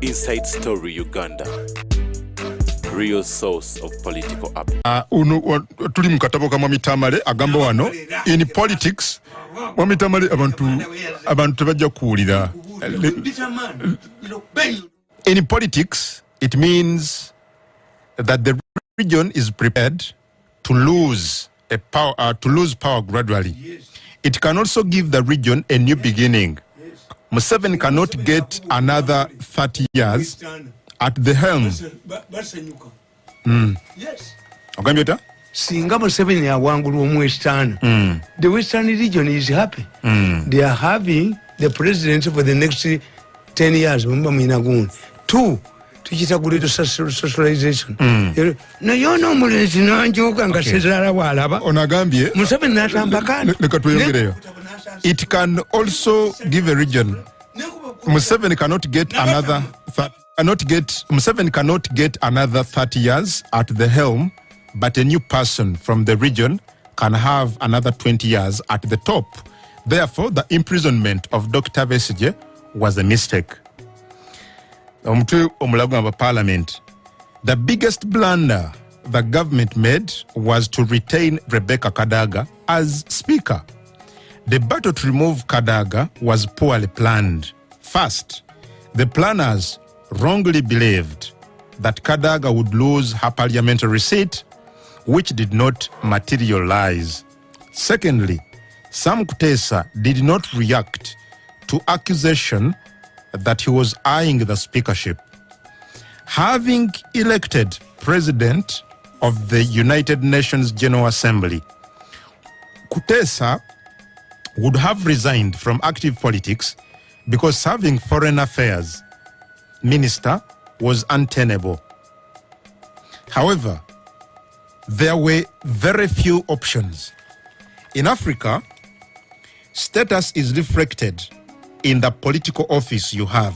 Inside Story Uganda. Real source of political up. Tuli mukatabo ka Mwami Tamale agamba wano in politics Mwami Tamale abantu bajja kuwulira. In politics it means that the region is prepared to lose power gradually. Yes. It can also give the region a new beginning. Yes. Museveni cannot get another 30 years at the helm. Yes. Ogambye Singa Museveni awangulwa mu Western. The Western region is happy. They are having the presidency for the next 10 years. Two, tukita kuleeta socialization. Na yono omulenzi nanjoka nga sezala walaba. Onagambye Museveni natambakana. Leka tweyongereyo. It can also give a region. Museveni cannot get another Museveni cannot get another 30 years at the helm, but a new person from the region can have another 20 years at the top. Therefore, the imprisonment of Dr. Besigye was a mistake. Parliament. The biggest blunder the government made was to retain Rebecca Kadaga as Speaker. The battle to remove Kadaga was poorly planned. First, the planners wrongly believed that Kadaga would lose her parliamentary seat, which did not materialize. Secondly, Sam Kutesa did not react to accusation that he was eyeing the speakership. Having elected president of the United Nations General Assembly, Kutesa would have resigned from active politics because serving foreign affairs minister was untenable. However, there were very few options. In Africa, status is reflected in the political office you have.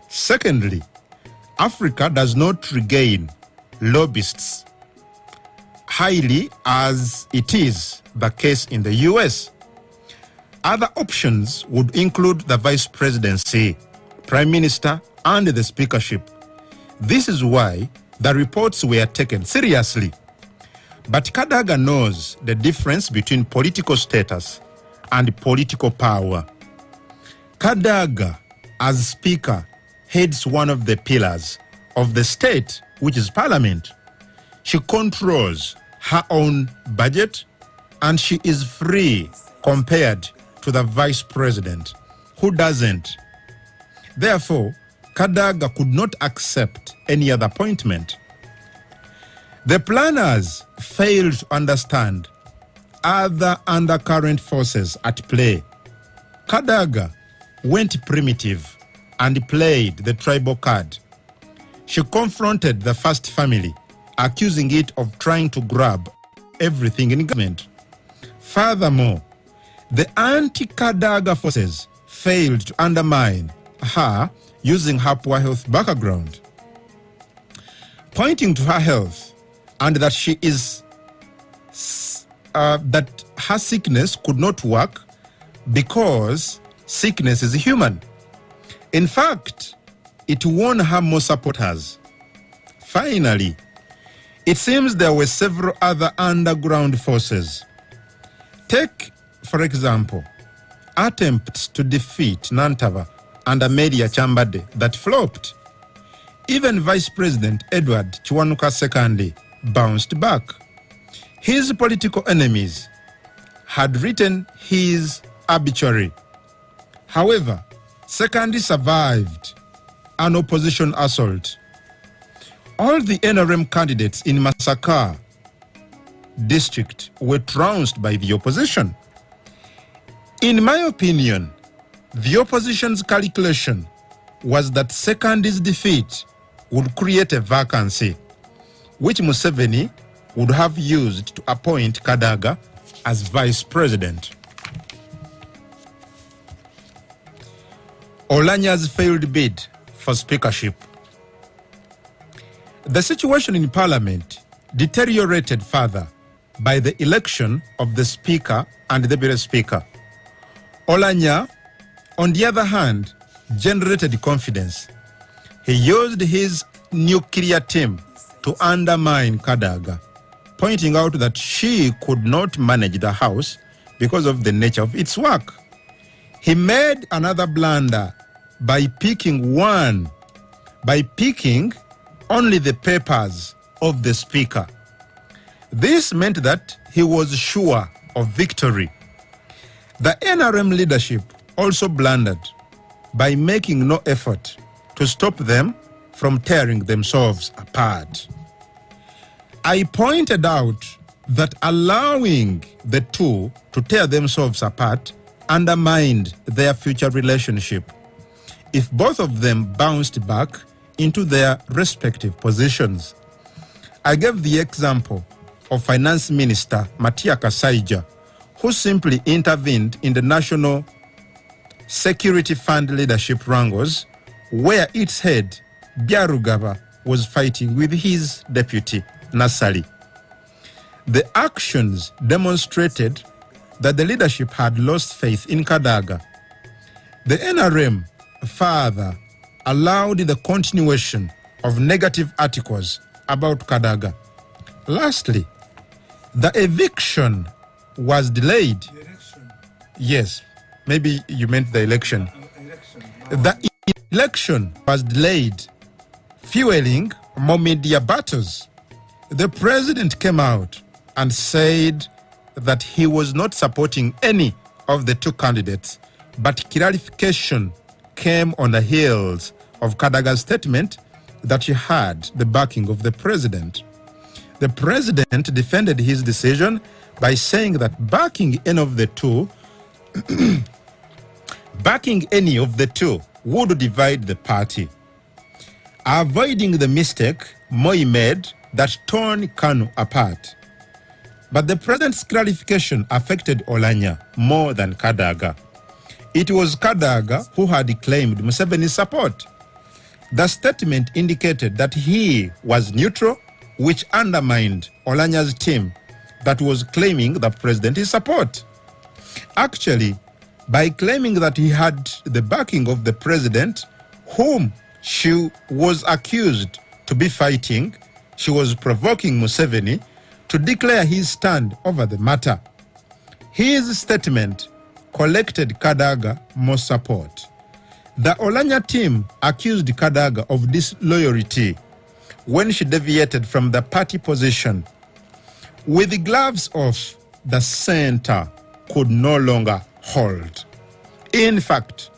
Secondly, Africa does not regain lobbyists highly as it is the case in the US. Other options would include the vice presidency, prime minister, and the speakership. This is why the reports were taken seriously. But Kadaga knows the difference between political status and political power. Kadaga, as speaker, heads one of the pillars of the state, which is parliament. She controls her own budget and she is free compared to the vice president, who doesn't. Therefore, Kadaga could not accept any other appointment. The planners failed to understand other undercurrent forces at play. Kadaga went primitive and played the tribal card. She confronted the first family, accusing it of trying to grab everything in government. Furthermore, the anti-Kadaga forces failed to undermine her using her poor health background, pointing to her health and that she is that her sickness could not work because sickness is human. In fact, it won her more supporters. Finally, it seems there were several other underground forces. Take, for example, attempts to defeat Nantava and Amelia Chambade that flopped. Even Vice President Edward Kiwanuka II bounced back. His political enemies had written his obituary. However, Sekandi survived an opposition assault. All the NRM candidates in Masaka district were trounced by the opposition. In my opinion, the opposition's calculation was that Sekandi's defeat would create a vacancy, which Museveni would have used to appoint Kadaga as vice president. Olanya's failed bid for speakership. The situation in parliament deteriorated further by the election of the speaker and the deputy speaker. Olanya, on the other hand, generated confidence. He used his nuclear team to undermine Kadaga, pointing out that she could not manage the House because of the nature of its work. He made another blunder by picking only the papers of the Speaker. This meant that he was sure of victory. The NRM leadership also blundered by making no effort to stop them from tearing themselves apart. I pointed out that allowing the two to tear themselves apart undermined their future relationship if both of them bounced back into their respective positions. I gave the example of Finance Minister Matia Kasaija, who simply intervened in the National Security Fund leadership wrangles, where its head, Byarugaba, was fighting with his deputy, Nassali. The actions demonstrated that the leadership had lost faith in Kadaga. The NRM further allowed the continuation of negative articles about Kadaga. Lastly, the eviction was delayed. Yes, maybe you meant the election. The election was delayed, fueling more media battles. The president came out and said that he was not supporting any of the two candidates, but clarification came on the heels of Kadaga's statement that he had the backing of the president. The president defended his decision by saying that backing any of the two would divide the party, avoiding the mistake Moi made that torn KANU apart. But the president's clarification affected Olanya more than Kadaga. It was Kadaga who had claimed Museveni's support. The statement indicated that he was neutral, which undermined Olanya's team that was claiming the president's support. Actually, by claiming that he had the backing of the president, whom she was accused to be fighting, she was provoking Museveni to declare his stand over the matter. His statement collected Kadaga more support. The Olanya team accused Kadaga of disloyalty when she deviated from the party position. With the gloves off, the center could no longer hold. In fact,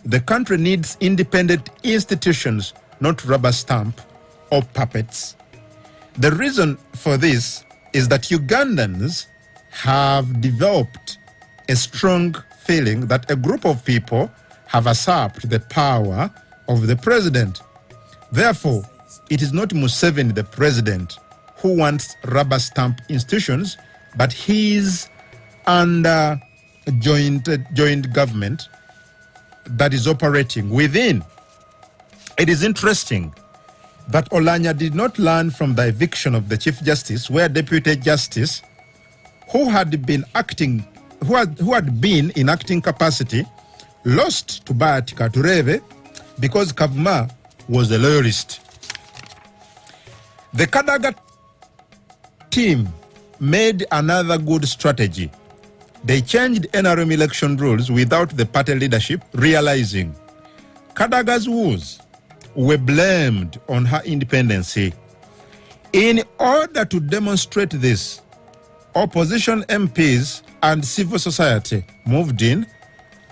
the country needs independent institutions, not rubber stamp or puppets. The reason for this is that Ugandans have developed a strong feeling that a group of people have usurped the power of the president. Therefore, it is not Museveni, the president, who wants rubber stamp institutions, but his under joint government that is operating within. It is interesting that Olanya did not learn from the eviction of the Chief Justice, where Deputy Justice, who had been in acting capacity, lost to Batika Tureve because Kavuma was a loyalist. The Kadaga team made another good strategy. They changed NRM election rules without the party leadership realizing. Kadaga's woes were blamed on her independency. In order to demonstrate this, opposition MPs and civil society moved in,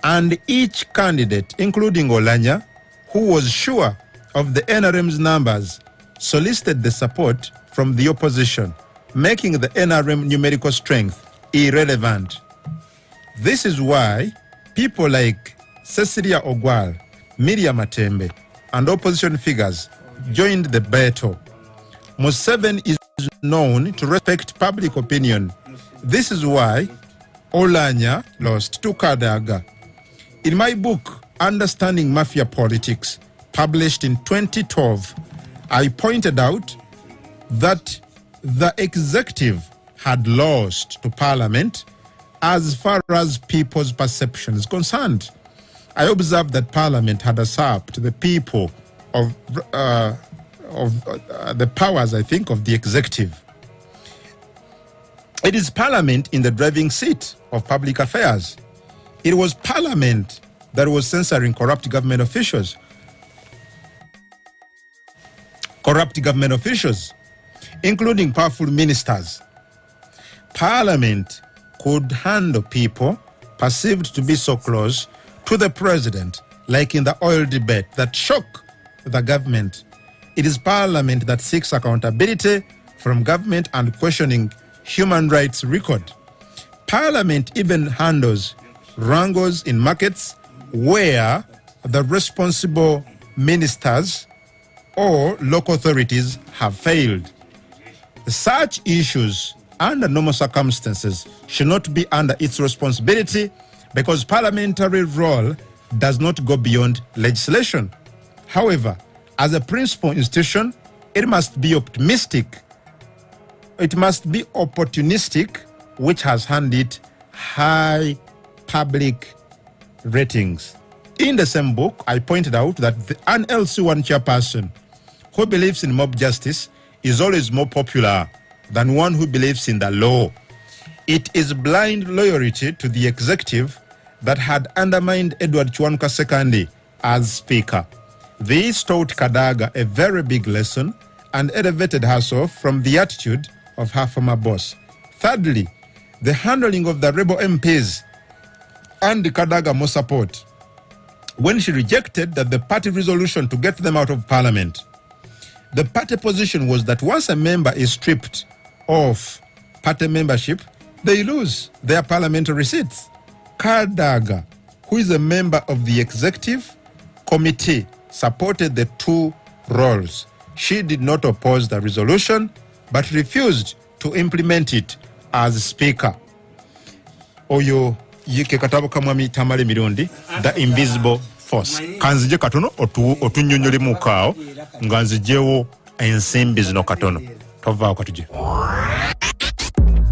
and each candidate, including Olanya, who was sure of the NRM's numbers, solicited the support from the opposition, making the NRM numerical strength irrelevant. This is why people like Cecilia Ogwal, Miriam Matembe, and opposition figures joined the battle. Museveni is known to respect public opinion. This is why Olanya lost to Kadaga. In my book, Understanding Mafia Politics, published in 2012, I pointed out that the executive had lost to Parliament as far as people's perception is concerned. I observed that Parliament had usurped the people of the powers, I think, of the executive. It is Parliament in the driving seat of public affairs. It was Parliament that was censoring corrupt government officials. Including powerful ministers. Parliament could handle people perceived to be so close to the president, like in the oil debate, that shock the government. It is Parliament that seeks accountability from government and questioning human rights record. Parliament even handles wrangles in markets where the responsible ministers or local authorities have failed. Such issues under normal circumstances should not be under its responsibility because parliamentary role does not go beyond legislation. However, as a principal institution, it must be optimistic. It must be opportunistic, which has handed high public ratings. In the same book, I pointed out that an LC1 chairperson who believes in mob justice is always more popular than one who believes in the law. It is blind loyalty to the executive that had undermined Edward Chwanuka II as Speaker. This taught Kadaga a very big lesson and elevated herself from the attitude of her former boss. Thirdly, the handling of the rebel MPs and Kadaga more support when she rejected the party resolution to get them out of parliament. The party position was that once a member is stripped of party membership, they lose their parliamentary seats. Kadaga, who is a member of the executive committee, supported the two roles. She did not oppose the resolution, but refused to implement it as speaker. Oyo yike katabo kamwami Tamale Mirundi, The Invisible Force. Kanzije katono otunyonyole mukao, nganzijewo ensimbi zino katono. Tova katuje.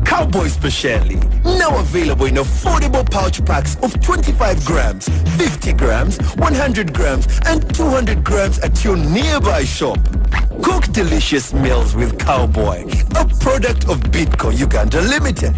Cowboy Speciale, now available in affordable pouch packs of 25 grams, 50 grams, 100 grams, and 200 grams at your nearby shop. Cook delicious meals with Cowboy, a product of Bitco Uganda Limited.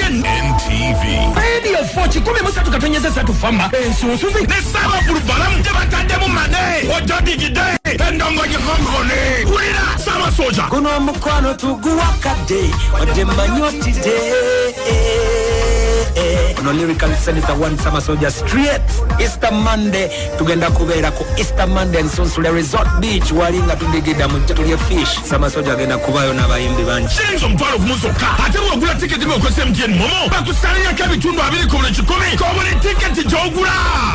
NTV. Radio 4 kumi musatu katonyeza satu fama. Ensusuzi. Nesaba bulubalamu jabatademu mane. Ojo digide. Endongo jifongone. Kulira sama soja. Kuno mukwano tuguwakade. Wademanyoti de. Kuno lyrical senator one sama soja straight. Easter Monday. Tugenda kubera ku Easter Monday Nsunsule Resort Beach. Walinga tundigida mujatulie fish. Sama soja genda kubayo na bayimbi banchi. Chenzo mpalo kumuzoka. Ate wagula tiketi mwekose MTN Momo. Bakusalina kabitundu abili kubule chikumi. Kubule tiketi jogula.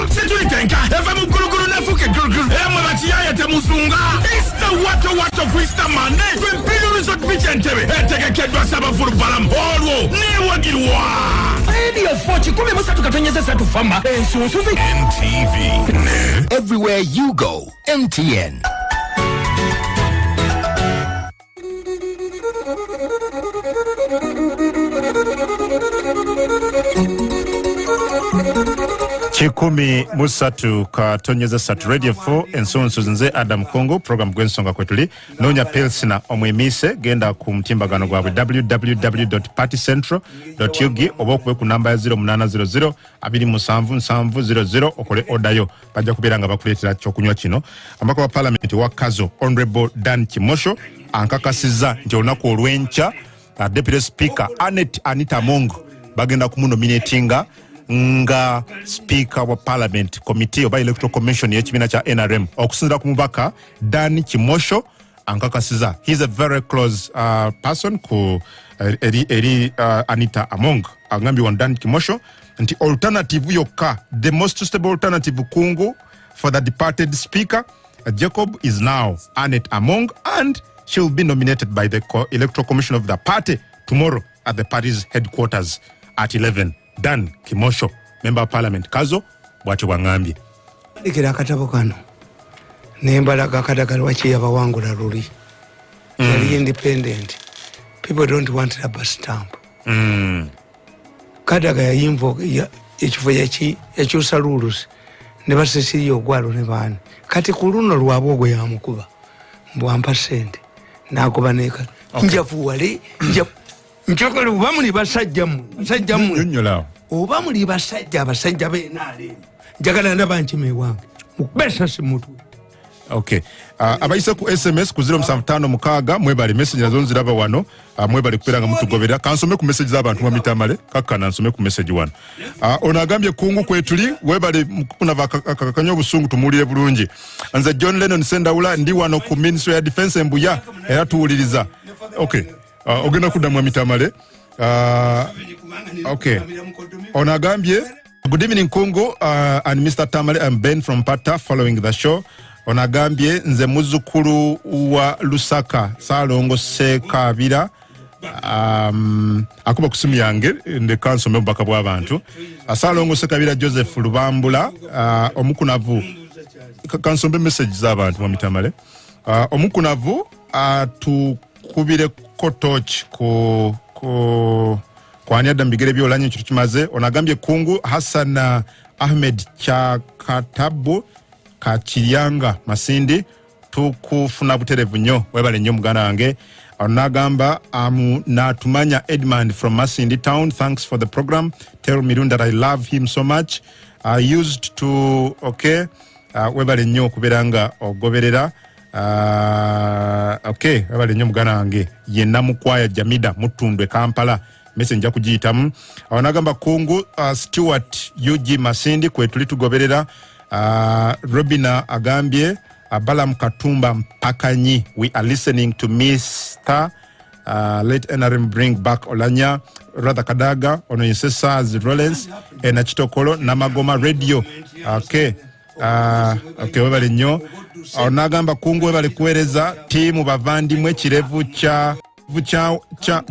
Situli tenka. Efe mugulugulu nefuke gulugulu. Emwe bachiyaya temuzunga. Easter wato Easter Monday. Kwimpilo Resort Beach Entebbe. Eteke kedwa saba furu balam. Olwo. Ni wagirwa. Radio 4 kumi musatu katonyeza satu fama. Ensusuzi. NTV. Everywhere you go, MTN. Chikumi musatu katonyeza satu Radio 4 ensonso nze Adam Kongo program gwensonga kwetuli nonya Pilsina omwemise genda ku mtimbagano gwabwe www.partycentral.ug obokwe ku namba ya 0800 27700 okole odayo bajja kuberanga bakuletera kyokunywa kino ambako wa parliament wa Kazo Honorable Dan Kimosho ankakasiza nti olunaku olwenca Deputy Speaker Anita Mongo bagenda kumunominatinga nga Speaker wa Parliament Committee oba Electoral Commission y'ekibiina kya NRM okusinzira ku mubaka Dan Kimosho ankakasiza. He's a very close person ku Anita Among angambye wa Dan Kimosho nti alternative yokka, the most stable alternative kungu for the departed Speaker Jacob is now Annette Among, and she will be nominated by the Electoral Commission of the party tomorrow at the party's headquarters at 11. Dan Kimosho, Member of Parliament Kazo, bwati wangambye. Ndikira akatabo kano. Nembala kakadagala wachi yabawangula luli. yali independent. People don't want rubber stamp. Kadaga yayimvo ekifo yakyusa rules ne basesiri ogwalo ne baani. Kati ku luno lwabwe ogwo yamukuba mbwampa sente n'akuba neka njavuwale njagala oba muli basajja mmwe oba muli basajja abasajja b'NRM njagala ndaba nkima ewange mukubesa si mutwe. Okay. Abayise ku SMS ku 0756 mwebale message nazo nziraba wano mwebale kuperanga mutugobera kansome ku message z'abantu mu mitamale kakana nsome ku message wano. Ono agambye kungu kwetuli webale kuna akakanyo obusungu tumulire bulungi. Nze John Lennon Sendawula ndi wano ku Ministry ya Defense Mbuya era tuwuliriza. Okay. Ogenda kudda mu mitamale. Okay. Ono agambye good evening Kungu and Mr. Tamale and Ben from Pata following the show. Onagambye nze muzukulu wa Lusaka Salongo Sekabira akuba kusimu yange nde kansome bubaka bw'abantu Salongo Sekabira Joseph Lubambula omukunavu kansome message z'abantu mu mitamale omukunavu atukubire kotoch ko anyada mbigere byolanye kitu kimaze. Onagambye Kungu Hassan Ahmed Chakatabo Kachiyanga Masindi tukufuna buterevu nnyo webale nnyo muganda wange. Onagamba natumanya Edmund from Masindi town. Thanks for the program. Tell Mirundi that I love him so much. I used to webale nnyo kuberanga ogoberera. Webale nnyo muganda wange yenna mukwaya Jamida mutundwe Kampala messenger kujitamu. Onagamba Kungu Stewart UG Masindi kwetuli tugoberera. Robina agambye Balam Katumba Mpakanyi, we are listening to Mr. Let NRM bring back Olanya Rather Kadaga ono Insesas Rollins Enachitokolo Namagoma Radio. Okay webale nnyo. Onagamba Kungu webale kuwereza timu bavandimwe kirevu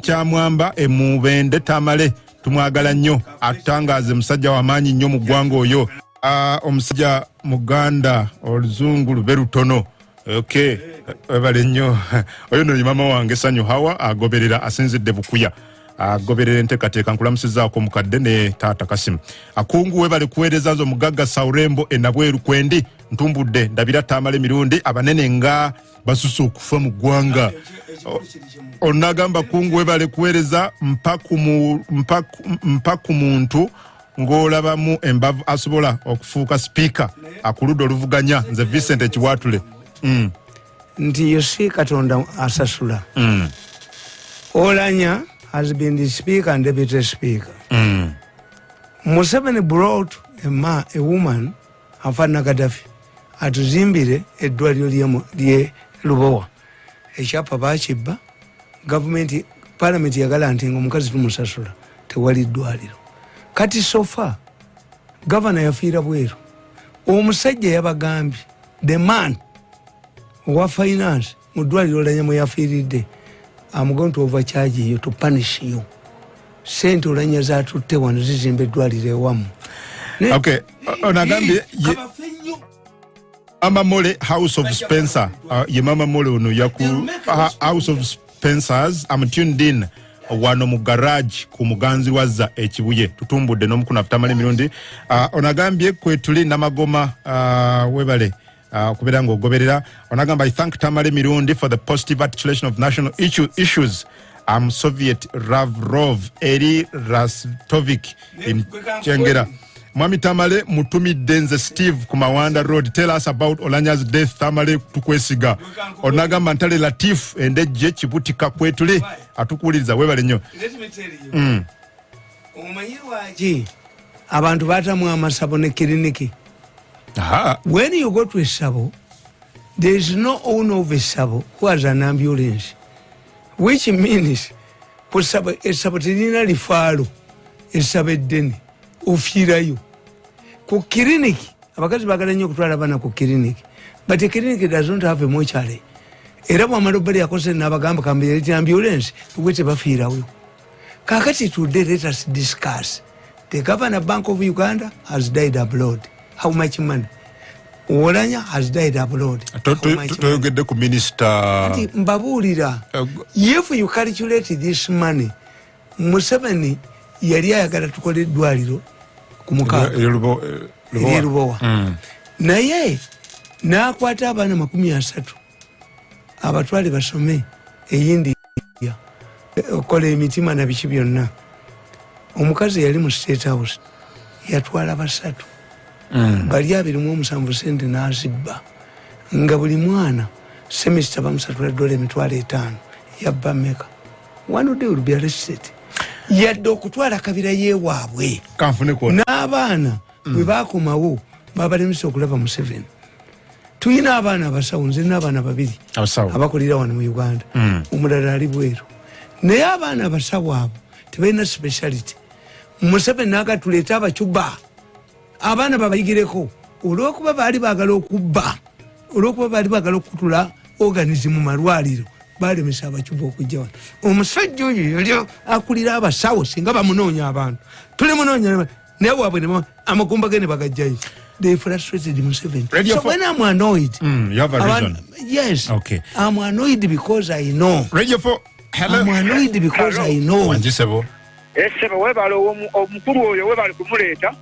kya mwamba emubende Tamale tumwagala nnyo atangaze musajja w'amaanyi nnyo mu ggwanga oyo. Omusajja Muganda oluzungu lube lutono. Okay webale nnyo. Oyo no mama wange Sanyu Hawa agoberera asinzidde Bukuya agoberera enteekateeka nkulamusizaako mukadde ne taata Kasimu. Kungu webale kuweereza nzo mugagga Saurembo enabweru kwendi ntumbudde ndabira Tamale Mirundi abanene nga basusu okufa mu ggwanga. Onagamba Kungu webale kuweereza mpaku muntu ngolabamu embavu asobola okufuuka speaker akuludo oluvuganya nze Vincent Ekiwatule. Nti yosi Katonda asasula. Olanya has been the speaker and deputy speaker. Museveni brought a woman Afana Gaddafi atuzimbire eddwaliro lye Lubowa ekyapa bakibba government parliament yagala nti omukazi tumusasula tewali ddwaliro. Kati sofa governor yafiira bweru omusajja yabagambye the man wa finance mu ddwaliro Olanya yafiiridde I'm going to overcharge you to punish you. Sente Olanya zatutte wano zizimba eddwaliro ewamu. Okay onagambye Mama Mole House of Spencer ye Mama Mole ono yaku House of Spencers. I'm tuned in wano mu garage ku muganzi wazza ekibuye tutumbudde n'omukuna Tamale Mirundi. Onagambye kwetuli Namagoma webale kuberanga ogoberera. Onagamba I thank Tamale Mirundi for the positive articulation of national issues. Soviet Lavrov Eri Rastovik in Chengera. Mwami Tamale mutumidde nze Steve ku Mawanda Road. Tell us about Olanya's death Tamale tukwesiga. Onagamba Ntale Latif endejje kibutika kwetuli atukuliza webale nnyo. Let me tell you. Omanyiwaji abantu batamu amasabo ne kiriniki. When you go to a sabo, there is no owner of a sabo who has an ambulance, which means a sabo terina lifalo esabo eddene ofiirayo ku kiriniki. Abakazi bagala nnyo okutwala abaana ku kiriniki, but a clinic does not have a mortuary. Era bwamala obbali yakose n'abagamba kambireti ambulance tuwe tebafiirawo. Kakati today let us discuss. The Governor Bank of Uganda has died abroad. How much money? Olanya has died abroad. Toyogedde ku minister. Mbabulira. If you calculate this money, Museveni yali ayagala tukole eddwaliro ku mukaaga. Erubowa. Naye n'akwata abaana 30 abatwale basome eyindi okola emitima na biki byonna. Omukazi yali mu State House yatwala 3. Bali 27 sente n'azibba nga buli mwana semester bamusatula $5 yabba meka. One day will be arrested. Yadde okutwala kabira yewaabwe n'abaana bwe bakomawo babalemesa okulaba Museveni. Tuyina abaana abasawo, nze n'abaana 2 abakolera wano mu Uganda, omulala ali bweru. Naye abaana abasawo abo tebalina speciality. Museveni n'agatuleeta abacuba abaana babayigireko olw'okuba baali baagala okubba, olw'okuba baali baagala okutula organism mu malwaliro, balemesa abacuba okujja wano. Omusajja oyo yali akulira abasawo singa bamunoonya abantu. Tuli munoonya naye waabwe amagumba ge ne bagajjayo. They frustrated Museveni. So when I'm annoyed, you have a reason. Yes. Okay. I'm annoyed because I know. Radio 4. Hello. I'm annoyed because I know. Wanjisebo. Esebo webale omukulu oyo webale kumuleeta.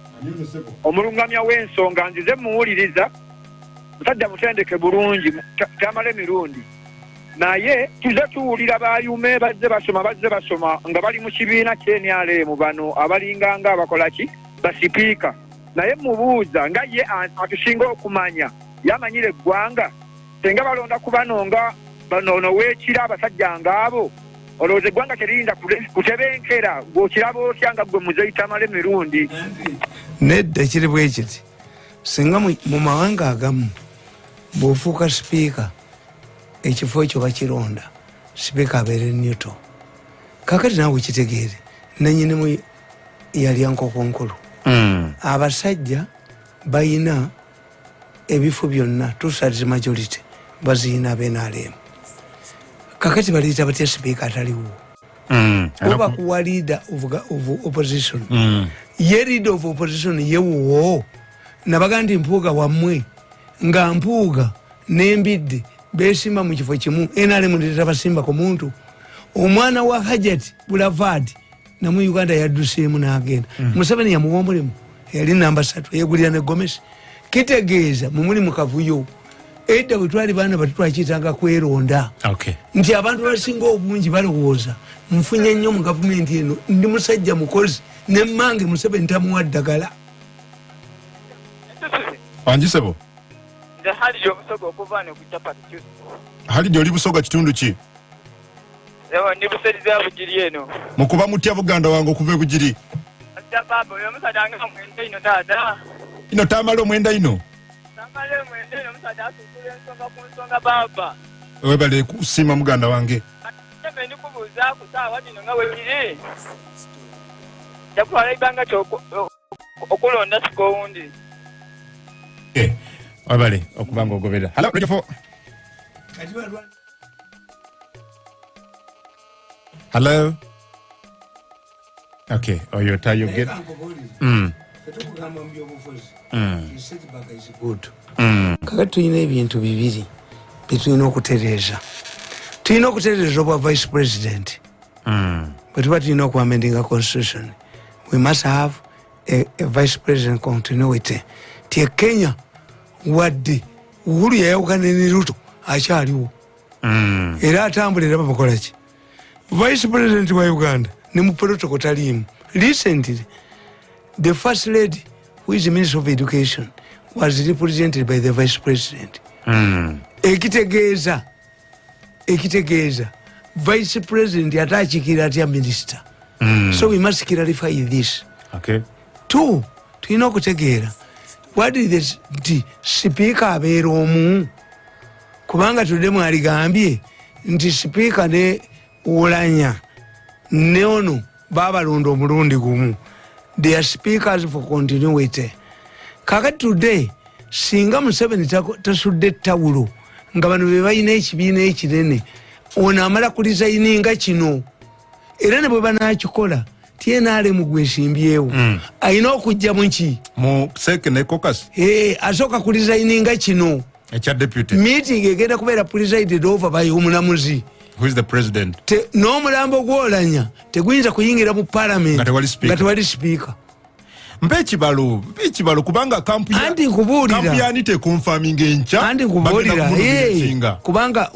Omulungamya w'ensonga nzize muwuliriza. Musajja mutendeke bulungi Tamale Mirundi. Naye tuze tuwulira bayume bazze basoma nga bali mu kibiina ky'NNYO bano abalinganga abakolaki basipiika. Naye mubuuza nga ye atusinga okumanya yamanyire eggwanga senga balonda kubanonga banono wekira abasajja ngaabo olowooza eggwanga teririnda kutebenkera ng'okiraba otya nga gwe muzeyi Tamale Mirundi. Nedda kiri bwe kiti singa mu mawanga agamu bw'ofuuka sipiika ekifo ekyo bakironda sipiika abeere Newton. Kakati naawe kitegeere nannyinimu yali Nkokonkulu. Abasajja bayina ebifo byonna two-thirds majority baziyina NRM. Kakati baliita batya sipiika ataliwo. Oba kuwa leader of opposition. Ye leader of opposition yewuwo nabaga nti mpuuga wammwe nga mpuuga n'embidde beesimba mu kifo kimu NRM ndeeta basimba ku muntu. Omwana wa Hajati Boulevard na mu Uganda yadduseemu n'agenda. Museveni yamuwombulemu yali namba 3 yegulira ne Gomesi. Kitegeeza mumuli mu kavuyo edda bwe twali baana bati twakiyitanga kweronda. Nti abantu basinga obungi balowooza nfunye nnyo mu gavumenti eno ndi musajja mukozi ne mmange Museveni tamuwa ddagala. Wanjisebo. Nze Halijo Busoga okuva ne ku Chapati Kyusi. Halijo oli Busoga kitundu ki? Ewa ndi Buseriza Bugiri eno. Mukuba mutya Buganda wange okuva e Bugiri. Ata baba oyo musajja nga mwenda ino taata. Ino Tamale omwenda ino. Tamale mwenda ino musajja asukula ensonga ku nsonga baba. Webale kusiima muganda wange. Ate ndi kubuuza ku saawa dino nga wekiri. Yakutwala ibanga okulonda sikowundi. Webale okuba ng'ogoberera. Hello, Radio 4. Hello. Okay. Oh, your tie you get. Kakati tulina ebintu bibiri bitulina okutereeza. Tulina okutereeza obwa vice president. Bwe tuba tulina okuamendinga constitution. We must have a vice president continuity. Tie Kenya wadde Uhuru yayawukana ne Ruto akyaliwo. Era atambulira bamukola ki? Vice President wa Uganda ne mu protocol talimu. Recently, the first lady who is the Minister of Education was represented by the Vice President. Ekitegeeza Vice President atachikira atya Minister. So we must clarify this. Okay. 2, tulina okutegeera what is the speaker abeera omu kubanga tudemu aligambye nti speaker ne Olanya ne ono babalonda omulundi gumu. They are speakers for continuity. Kakati today singa Museveni tasudde ettawulo nga bano be balina ekibiina ekirene ono amala kulizayininga kino era ne bwe banakikola tienale mugwesimbyewo ayina okujja muki mu second caucus asooka kulisigninga kino ekya deputy meeting egenda kubeera presided over by omulamuzi who is the president n'omulambo gwolanya teguyinza kuyingira mu parliament nga tewali speaker mpe ekibalo kubanga kampu yani tekonfaminga enkya andi nkubuulira kubanga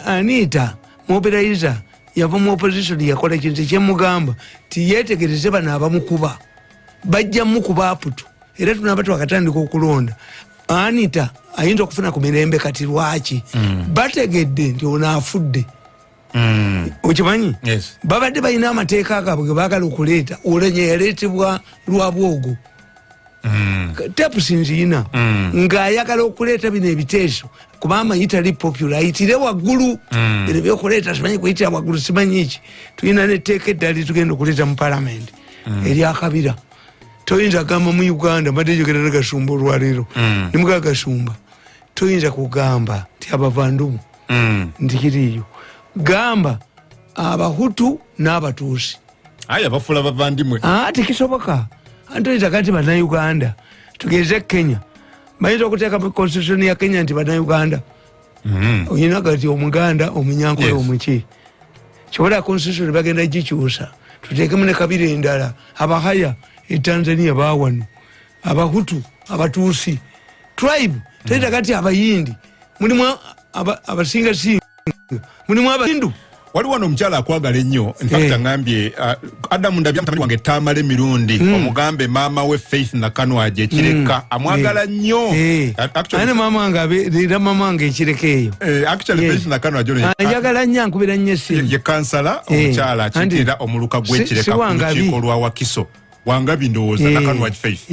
Anita mobilizer yava mu opposition yakola kintu kyemugamba tiyetegereze bano abamukuba bajja mukuba aputu era tunaba twakatandika okulonda Anita ayinza okufuna ku mirembe kati lwaki bategedde nti ono afudde okimanyi babadde balina amateeka gaabwe ge baagala okuleeta olenya yaleetebwa lwabwogo tepusinziina ng'ayagala okuleeta bino ebiteeso kubanga yitali popular ayitire waggulu bino byokuleeta simanyi kuyitira waggulu simanyi ki tulina netteeka eddala tugenda okuleeta mu palamenti eryakabira toyinza kugamba mu Uganda mbadde njogera ne Gasumba olwaleero nimugaa Gasumba toyinza kugamba ti abavandumu nti kiriyo gamba abahutu n'abatuusi aya bafula bavandimwe tekisoboka antoyinza kati bannayuganda tugeze Kenya bayinza okuteeka mu constitution ya Kenya nti bannayuganda oyina kati omuganda omunyankole omuki kyobola constitution bagenda gikyusa tuteekemu ne kabira endala abahaya etanzania bawano abahutu abatuusi tribe toyinza kati abayindi mulimu abasingasinga mulimu abahindu wali wano omukyala akwagala ennyo infact angambye Adamu Ndabya mutabani wange Tamale Mirundi omugambe maama we Faith Nakanwaje ekireka amwagala nnyo ane maama wange abeera maama wange ekireka eyo actually Faith Nakanwaje njagala nnyo ankubira nnyo essimu ye kansala omukyala akiikirira omuluka gw'ekireka ku lukiiko lwa Wakiso Wangabi ndowooza Nakanwaje Faith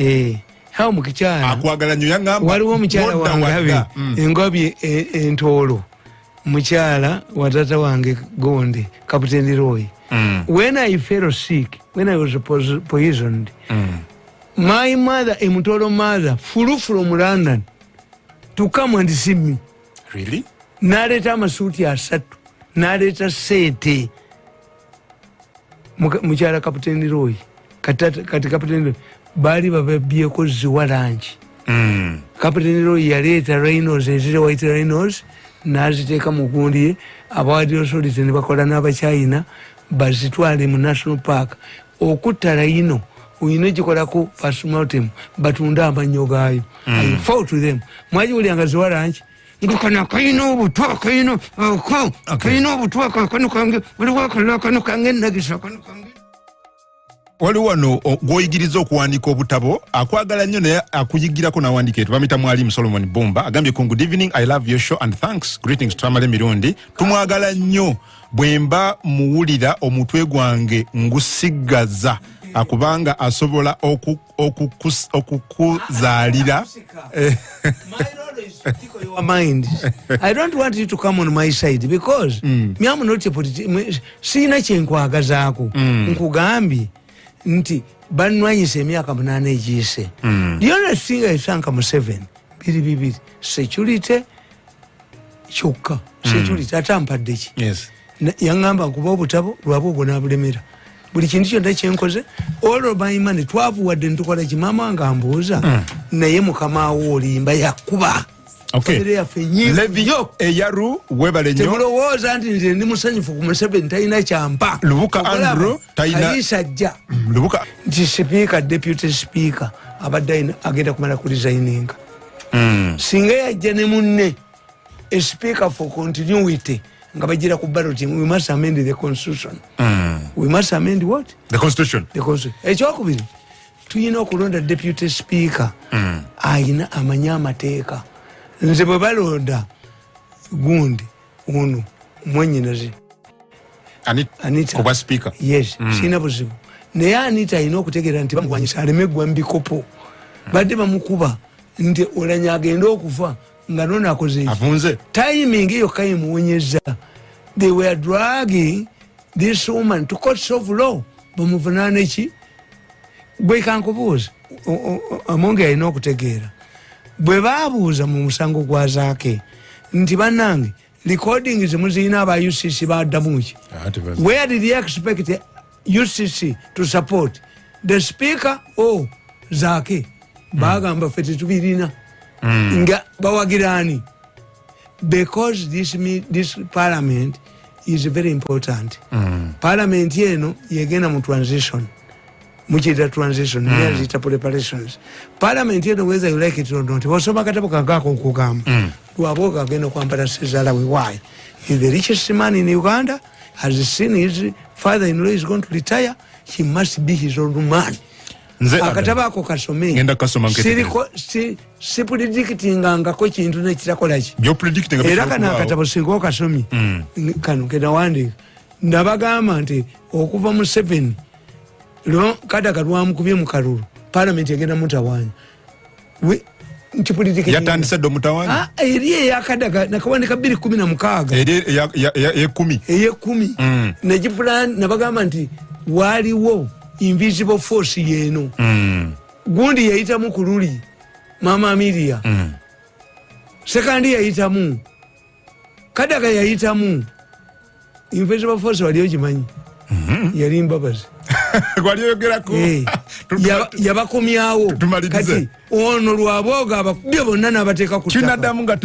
hawo mukikyala akwagala nnyo yangamba waliwo omukyala Wangabi engobi entoolo mukyala watata wange Gonde Captain Roy when I fell sick when I was poisoned my mother emutolo mother flew from London to come and see me really naleta amasuuti asatu naleta sente mukyala Captain Roy kati Captain Roy bali bababyeko ziwa lanchi Captain Roy yaleta rhinos ezire white rhinos naziteeka mu gundi ye abawadi authority ne bakola n'abachina bazitwale mu national park okutta rhino uyina gikolako postmortem batunda amannyo gaayo I fought with them mwajiwulyanga ziwa lanchi ngakana kayina obutwa kayina obutwa kano kange buli wakola kano kange nagisa kano kange wali wano gwoyigiriza okuwandika obutabo akwagala nnyo naye akuyigirako n'awandika etu bamuyita Mwalimu Solomon Bumba agambye ku good evening I love your show and thanks greetings to Tamale Mirundi tumwagala nnyo bwemba muwulira omutwe gwange ngusigaza akubanga asobola okukuzaalira your mind. I don't want you to come on my side because me am not a politician. Sina chenkwagazaako nkugambi nti banwanyise emyaka 8 egiyise. The only thing I thank Museveni biri security kyokka security atampadde ki yangamba kuba obutabo lwabo obunabulemera buli kintu kyonna kyenkoze all of my money twavuwadde ntukola kimama nga mbuuza naye mukama wo olimba yakuba Levi eyaru webale nnyo temulowooza nti nze ndi musanyufu ku Museveni talina kyampa Lubuka Andrew talisajja Lubuka nti speaker deputy speaker abadde agenda kumala ku resigning singa yajja ne munne a speaker for continuity nga bagira ku balloting we must amend the constitution we must amend what the constitution ekyokubiri tuyina okulonda deputy speaker ayina amanya amateeka nze bwe balonda gundi uno mwenyinaze Anita kuba speaker yes sina buzibu naye Anita ayina okutegeera nti bamugwanyisa alemegwa mbikopo badde bamukuba nti olanya agenda okufa nga nona akoze avunze timing iyo kayimuwenyeza they were dragging this woman to court of law bamuvunaane ki bwe kankubuuza amonge ayina okutegeera bwe baabuuza mu musango gwa Zaake nti bannange recording zimuziyina aba UCC baddamu ki where did he expect UCC to support the speaker zake bagamba fete tubirina nga bawagirani because this parliament is very important. Parliament yeno yegena mu transition muchita transition yazita preparations. Parliament yeno whether you like it or not wasoma katabo kagako kugamba lwaboga agenda kwambala sizala we why is the richest man in Uganda has seen his father-in-law is going to retire, he must be his own man. Akataba ako kasome ngenda kasoma siriko si predicting ngako kintu nekitakola ki byo predicting era kana akatabo singo kasomi kanu keda wandi ndabagamba nti okuva mu 7 lo Kadaga lwamukubye mu kalulu parliament yagenda mutawanya we nchipulitike yatandise do mutawanya eriye ya Kadaga nakawandika 216 eriye ya 10 najiplan nabagamba nti waliwo invisible force yeno gundi yaita mu kululi mama Amelia sekandi yaita mu Kadaga yaita mu invisible force waliyo jimanyi yali mbabazi gwaliyogerako yabakomyawo kati ono lwaboga abakubye bonna n'abateeka ku ttaka kinadamu nga